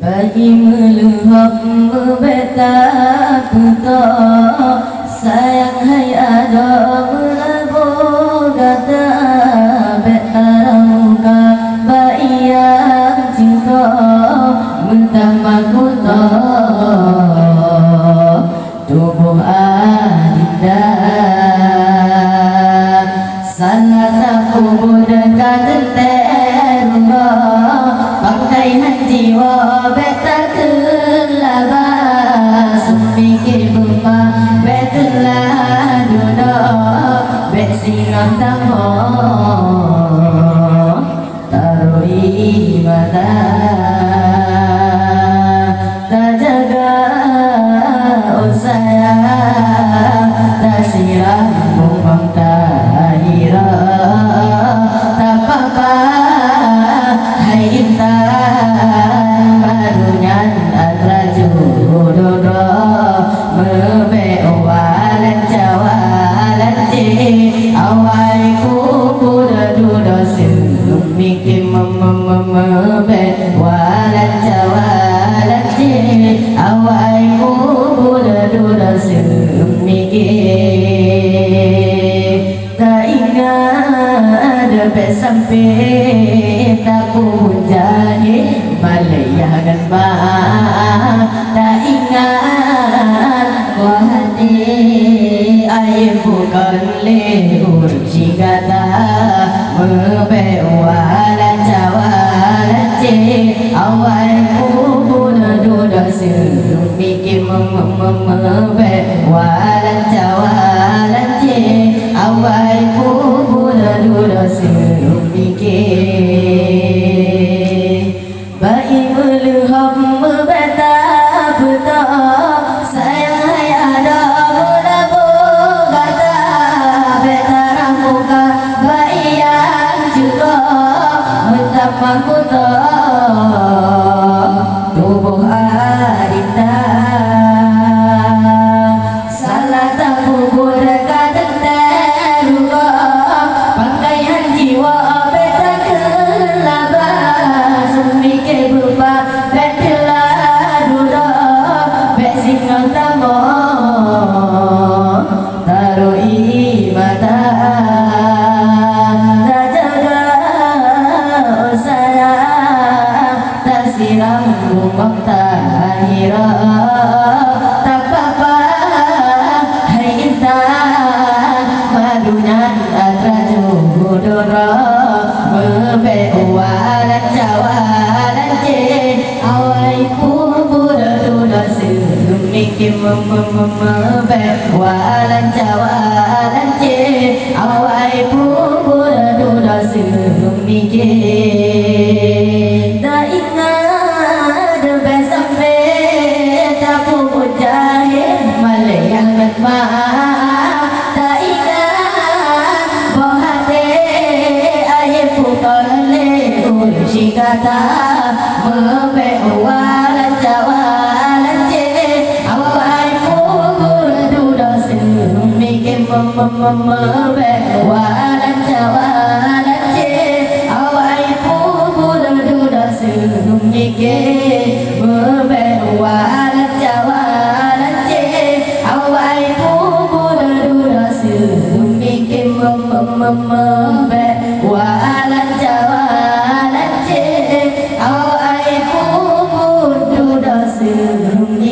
bagi meluhak membeta puto sayang hai ada melabo gata beta muka bayang cinta mentama puto tubuh adinda sana tak kubur dekat terunga pakai jiwa beta kelaba semikir buma betulah duno bet singan tamo tarui mata tak jaga sayang tak siram bumang tahira tak apa hai intan barunyan atraju dodro mebewalan jawalan je awai kubur dudo sumiki mebewalan jawalan je awai kubur dudo sumiki tak ingat ada sampai tak punjani balayangan ba tak ingat wah hati air bukan lehur jigata mebewalan jawalan je awal kubur duda semikir mebewalan jawalan je awal kubur duda semikir bayi meluhak membeta puto sayang hai ada melabo gata beta ramuka bayang juga betapa puto tubuh adinda salah tak kubur dekat terunga pakaian jiwa beta kelaba semikir berupa betilah duda bet singang tamo tarui mata tak jaga sayang tak siram bumang tahira tak apa hai intan madunyan atraju dodro mebewalan jawalan je awai kubur duda semikir mebewalan jawalan je awai kubur duda semikir tak ingat sampai tak pun jahil malayangan ma tak ingat bahwa hati air bukan lehur jigata mebewalan jawalan je awal kubur duda semikir mebewalan jawalan je awal kubur duda semikir mebewalan jawalan je awal kubur duda semikir mebewalan jawalan je awal kubur duda semikir